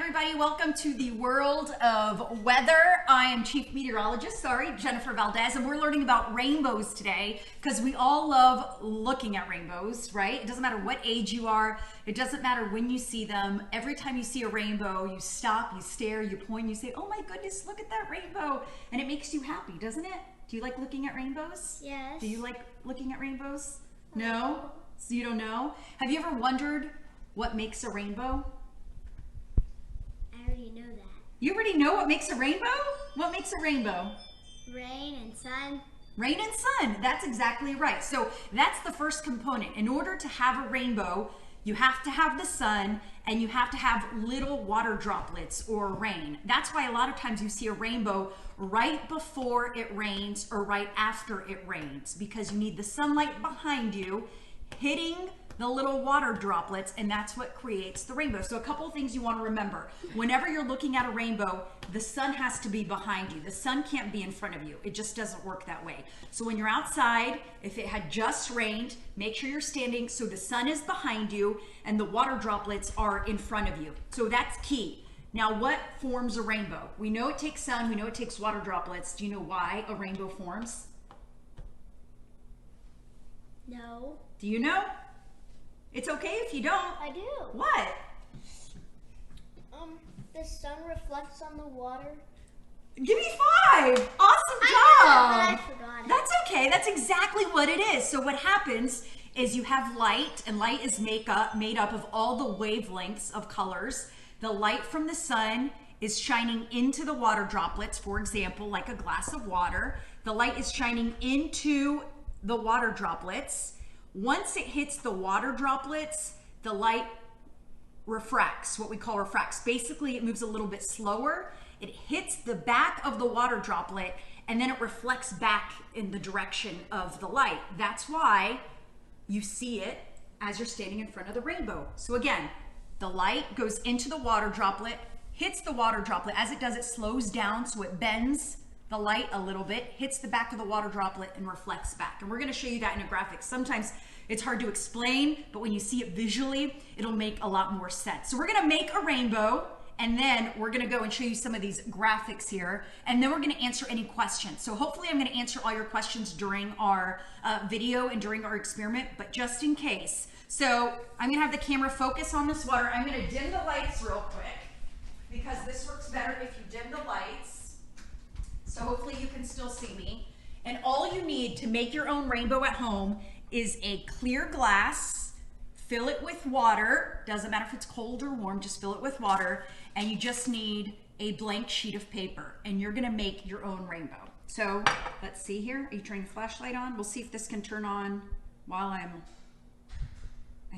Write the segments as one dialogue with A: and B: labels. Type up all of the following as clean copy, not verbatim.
A: everybody. Welcome to the world of weather. I am Chief Meteorologist, Jennifer Valdez, and we're learning about rainbows today because we all love looking at rainbows, right? It doesn't matter what age you are. It doesn't matter when you see them. Every time you see a rainbow, you stop, you stare, you point, you say, oh my goodness, look at that rainbow. And it makes you happy, doesn't it? Do you like looking at rainbows?
B: Yes.
A: Do you like looking at rainbows? No? So you don't know? Have you ever wondered what makes a rainbow?
B: I already know that.
A: You already know what makes a rainbow? What makes a rainbow?
B: Rain and sun.
A: Rain and sun. That's exactly right. So that's the first component. In order to have a rainbow, you have to have the sun and you have to have little water droplets or rain. That's why a lot of times you see a rainbow right before it rains or right after it rains, because you need the sunlight behind you hitting the little water droplets, and that's what creates the rainbow. So a couple of things you want to remember. Whenever you're looking at a rainbow, the sun has to be behind you. The sun can't be in front of you. It just doesn't work that way. So when you're outside, if it had just rained, make sure you're standing so the sun is behind you and the water droplets are in front of you. So that's key. Now, what forms a rainbow? We know it takes sun, we know it takes water droplets. Do you know why a rainbow forms?
B: No.
A: Do you know? It's okay if you don't.
B: I do.
A: What?
B: The sun reflects on the water.
A: Give me 5. Awesome job.
B: I forgot it.
A: That's okay. That's exactly what it is. So what happens is you have light, and light is made up of all the wavelengths of colors. The light from the sun is shining into the water droplets, for example, like a glass of water. The light is shining into the water droplets. Once it hits the water droplets, the light refracts, what we call refracts. Basically, it moves a little bit slower. It hits the back of the water droplet, and then it reflects back in the direction of the light. That's why you see it as you're standing in front of the rainbow. So again, the light goes into the water droplet, hits the water droplet. As it does, it slows down, so it bends the light a little bit, hits the back of the water droplet and reflects back. And we're gonna show you that in a graphic. Sometimes it's hard to explain, but when you see it visually, it'll make a lot more sense. So we're gonna make a rainbow, and then we're gonna go and show you some of these graphics here, and then we're gonna answer any questions. So hopefully I'm gonna answer all your questions during our video and during our experiment, but just in case. So I'm gonna have the camera focus on this water. I'm gonna dim the lights real quick, because this works better if you dim the lights. So hopefully you can still see me. And all you need to make your own rainbow at home is a clear glass, fill it with water. Doesn't matter if it's cold or warm, just fill it with water. And you just need a blank sheet of paper, and you're gonna make your own rainbow. So let's see here. Are you turning the flashlight on? We'll see if this can turn on while I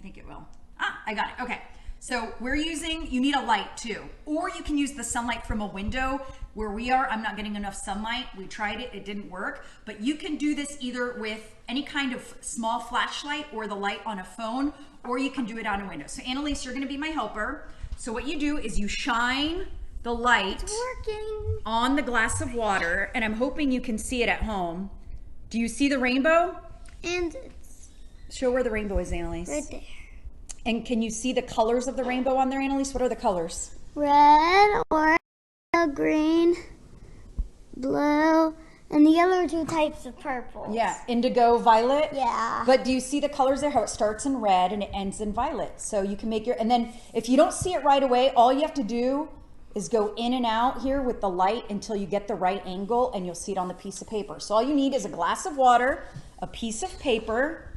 A: think it will. I got it, okay. So you need a light too, or you can use the sunlight from a window. Where we are, I'm not getting enough sunlight. We tried it, it didn't work, but you can do this either with any kind of small flashlight or the light on a phone, or you can do it on a window. So Annalise, you're gonna be my helper. So what you do is you shine the light on the glass of water, and I'm hoping you can see it at home. Do you see the rainbow?
B: And it's
A: Show where the rainbow is, Annalise.
B: right there.
A: And can you see the colors of the rainbow on there, Annalise? What are the colors?
B: Red, orange, green, blue, and the other two types of purple.
A: Yeah, indigo, violet.
B: Yeah.
A: But do you see the colors there? How it starts in red and it ends in violet. So you can make and then if you don't see it right away, all you have to do is go in and out here with the light until you get the right angle, and you'll see it on the piece of paper. So all you need is a glass of water, a piece of paper,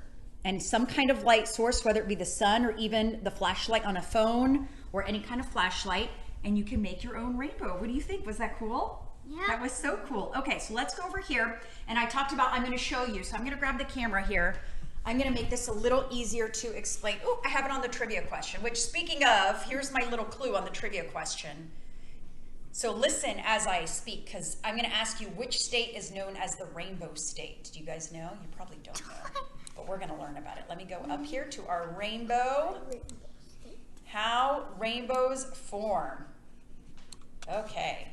A: and some kind of light source, whether it be the sun or even the flashlight on a phone or any kind of flashlight, and you can make your own rainbow. What do you think? Was that cool?
B: Yeah.
A: That was so cool. Okay, so let's go over here, and I talked about, I'm gonna show you. So I'm gonna grab the camera here. I'm gonna make this a little easier to explain. Oh, I have it on the trivia question, which, speaking of, here's my little clue on the trivia question. So listen as I speak, because I'm gonna ask you which state is known as the Rainbow State. Do you guys know? You probably don't know, but we're gonna learn about it. Let me go up here to our rainbow. How rainbows form. Okay,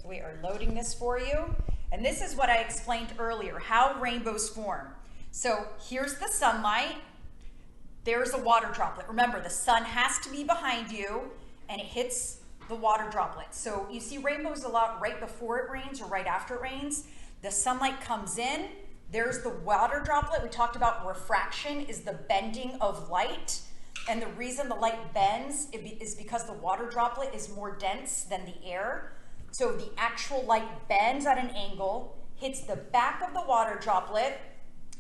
A: so we are loading this for you. And this is what I explained earlier, how rainbows form. So here's the sunlight. There's a water droplet. Remember, the sun has to be behind you, and it hits the water droplets. So you see rainbows a lot right before it rains or right after it rains. The sunlight comes in, there's the water droplet. We talked about refraction is the bending of light. And the reason the light bends is because the water droplet is more dense than the air. So the actual light bends at an angle, hits the back of the water droplet,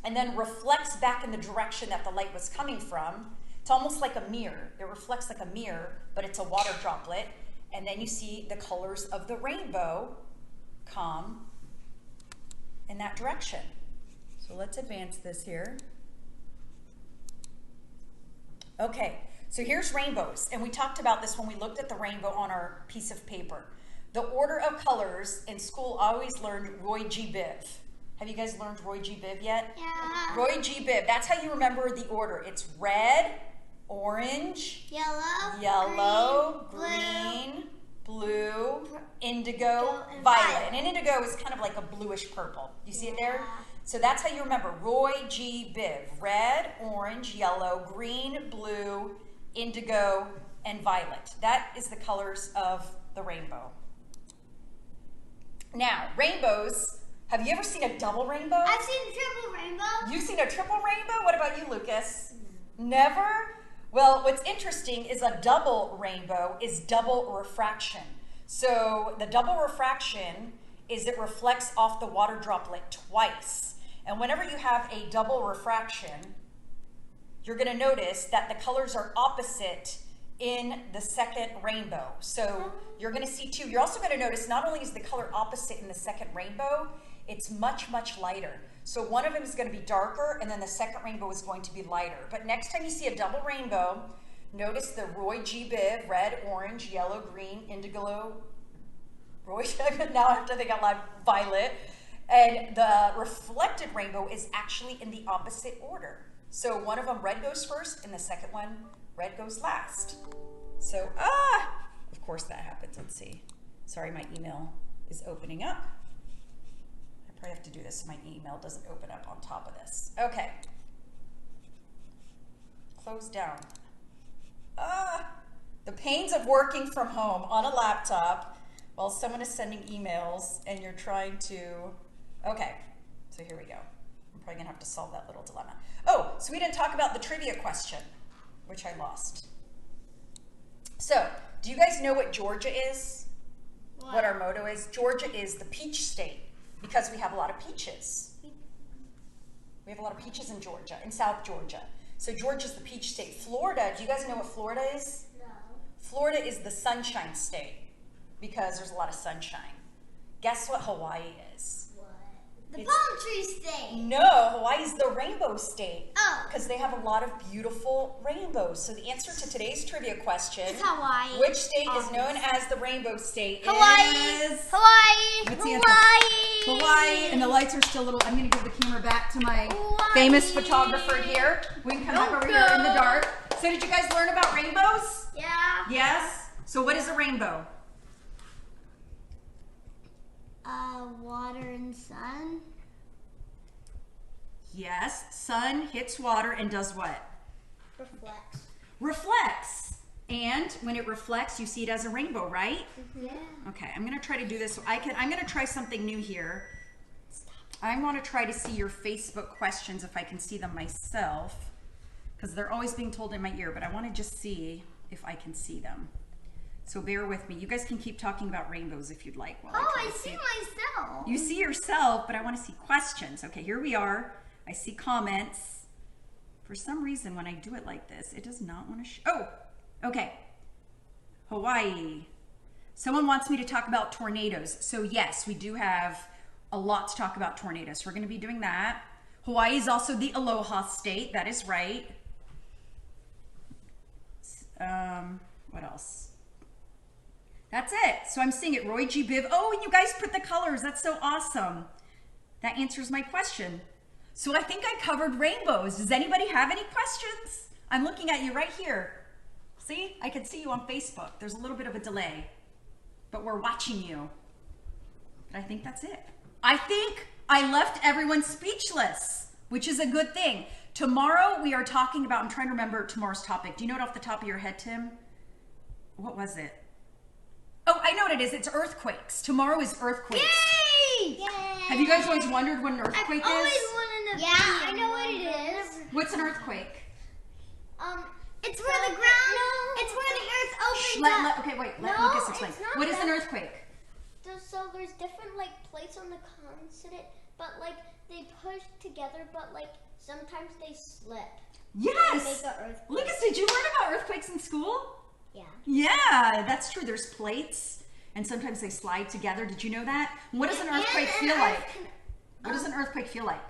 A: and then reflects back in the direction that the light was coming from. It's almost like a mirror. It reflects like a mirror, but it's a water droplet. And then you see the colors of the rainbow come in that direction. So let's advance this here. Okay, so here's rainbows. And we talked about this when we looked at the rainbow on our piece of paper. The order of colors in school, I always learned Roy G. Biv. Have you guys learned Roy G. Biv yet?
B: Yeah.
A: Roy G. Biv, that's how you remember the order. It's red, orange,
B: Yellow,
A: green, blue, indigo,
B: and
A: violet.
B: violet.
A: And indigo is kind of like a bluish purple. You see it there?
B: Yeah.
A: So that's how you remember Roy G. Biv. Red, orange, yellow, green, blue, indigo, and violet. That is the colors of the rainbow. Now, rainbows, have you ever seen a double rainbow?
B: I've seen a triple rainbow.
A: You've seen a triple rainbow? What about you, Lucas? Never? Well, what's interesting is a double rainbow is double refraction. So the double refraction is it reflects off the water droplet twice. And whenever you have a double refraction, you're going to notice that the colors are opposite in the second rainbow. So you're going to see two. You're also going to notice not only is the color opposite in the second rainbow, it's much, much lighter. So one of them is going to be darker, and then the second rainbow is going to be lighter. But next time you see a double rainbow, notice the Roy G. Biv, red, orange, yellow, green, indigo, Roy, now I have to think out loud, violet. And the reflected rainbow is actually in the opposite order. So one of them, red goes first, and the second one, red goes last. So, of course that happens. Let's see. Sorry, my email is opening up. I probably have to do this so my email doesn't open up on top of this. Okay. Close down. The pains of working from home on a laptop while someone is sending emails and you're trying to, okay, so here we go. I'm probably gonna have to solve that little dilemma. Oh, so we didn't talk about the trivia question, which I lost. So, do you guys know what Georgia is? What our motto is? Georgia is the peach state because we have a lot of peaches. We have a lot of peaches in Georgia, in South Georgia. So Georgia's the peach state. Florida, do you guys know what Florida is?
B: No.
A: Florida is the sunshine state because there's a lot of sunshine. Guess what Hawaii is?
B: What? The
A: It's-
B: palm tree state.
A: No, Hawaii's the rainbow state.
B: Oh.
A: Because they have a lot of beautiful rainbows. So the answer to today's trivia question,
B: It's Hawaii.
A: which state is
B: Obvious.
A: known as the rainbow state,
B: Hawaii.
A: is
B: Hawaii.
A: What's the answer?
B: Hawaii.
A: Hawaii. And the lights are still a little, I'm going to give the camera back to my
B: Hawaii.
A: famous photographer here. We can come back over here in the dark. So did you guys learn about rainbows?
B: Yeah.
A: Yes? So what is a rainbow?
B: Water and sun.
A: Yes, sun hits water and does what?
B: Reflects.
A: Reflects. And when it reflects, you see it as a rainbow, right?
B: Yeah.
A: Okay, I'm gonna try to do this. I'm gonna try something new here. I want to try to see your Facebook questions if I can see them myself, because they're always being told in my ear, but I want to just see if I can see them. So bear with me. You guys can keep talking about rainbows if you'd like. While
B: Oh,
A: try
B: I
A: to
B: see myself.
A: You see yourself, but I want to see questions. Okay, here we are. I see comments. For some reason, when I do it like this, it does not want to oh, okay. Hawaii. Someone wants me to talk about tornadoes. So yes, we do have a lot to talk about tornadoes. We're going to be doing that. Hawaii is also the aloha state. That is right. What else? That's it. So I'm seeing it. Roy G. Biv. Oh, and you guys put the colors. That's so awesome. That answers my question. So I think I covered rainbows. Does anybody have any questions? I'm looking at you right here. See? I can see you on Facebook. There's a little bit of a delay, but we're watching you. But I think that's it. I think I left everyone speechless, which is a good thing. Tomorrow we are talking about, I'm trying to remember tomorrow's topic. Do you know it off the top of your head, Tim? what was it? Oh, I know what it is. It's earthquakes. Tomorrow is earthquakes.
B: Yay!
A: Have you guys always wondered what an earthquake
B: I've always
A: is?
B: wanted to
C: Yeah,
B: be
C: I know what it
B: one.
C: is.
A: What's an earthquake?
B: It's where the ground. It's where the earth opens up.
A: Okay, wait. Let
C: No,
A: Lucas explain.
C: it's not
A: What is an
C: that.
A: earthquake?
C: So there's different like plates on the continent, but like they push together, but like sometimes they slip.
A: Yes.
C: Make an earthquake.
A: Lucas, did you learn about earthquakes in school?
C: Yeah.
A: Yeah, that's true. There's plates, and sometimes they slide together. Did you know that? What does an earthquake feel like? What does an earthquake feel like?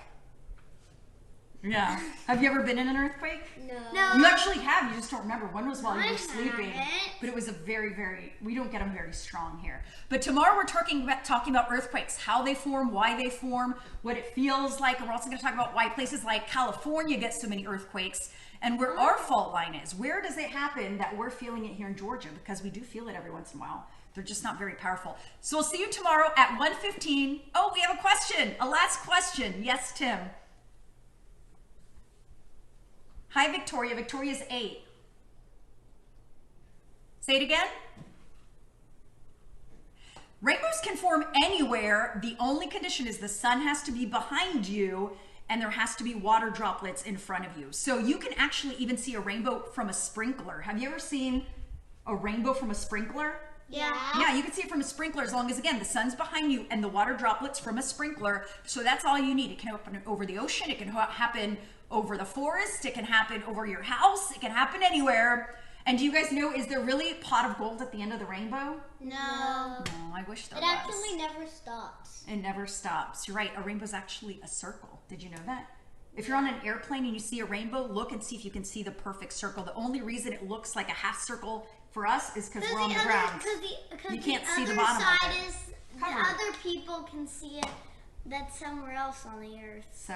A: Yeah. Have you ever been in an earthquake?
C: No.
A: You actually have. You just don't remember. One was while you
B: I
A: were sleeping,
B: haven't.
A: but it was a very. We don't get them very strong here. But tomorrow we're talking about earthquakes, how they form, why they form, what it feels like, and we're also going to talk about why places like California get so many earthquakes, and where our fault line is. Where does it happen that we're feeling it here in Georgia? Because we do feel it every once in a while. They're just not very powerful. So we'll see you tomorrow at 1:15. Oh, we have a question. A last question. Yes, Tim. Hi, Victoria. Victoria's 8. Say it again. Rainbows can form anywhere. The only condition is the sun has to be behind you and there has to be water droplets in front of you. So you can actually even see a rainbow from a sprinkler. Have you ever seen a rainbow from a sprinkler?
C: Yeah.
A: Yeah, you can see it from a sprinkler as long as, again, the sun's behind you and the water droplets from a sprinkler. So that's all you need. It can happen over the ocean. It can happen over the forest. It can happen over your house. It can happen anywhere. And do you guys know, is there really a pot of gold at the end of the rainbow?
C: No.
A: No, I wish there
C: It
A: was.
C: actually never stops.
A: It never stops. You're right. A rainbow's actually a circle. Did you know that? If you're on an airplane and you see a rainbow, look and see if you can see the perfect circle. The only reason it looks like a half circle for us is because we're on the ground.
B: Because
A: You can't see the
B: other
A: bottom of
B: side
A: it.
B: is
A: Covered.
B: the other people can see it. That's somewhere else on the earth.
A: So,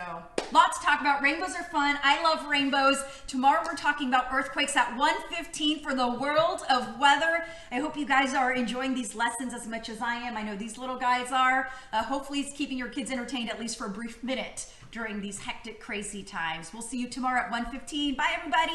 A: lots to talk about. Rainbows are fun. I love rainbows. Tomorrow we're talking about earthquakes at 1:15 for the world of weather. I hope you guys are enjoying these lessons as much as I am. I know these little guys are. Hopefully it's keeping your kids entertained at least for a brief minute during these hectic, crazy times. We'll see you tomorrow at 1:15. Bye, everybody.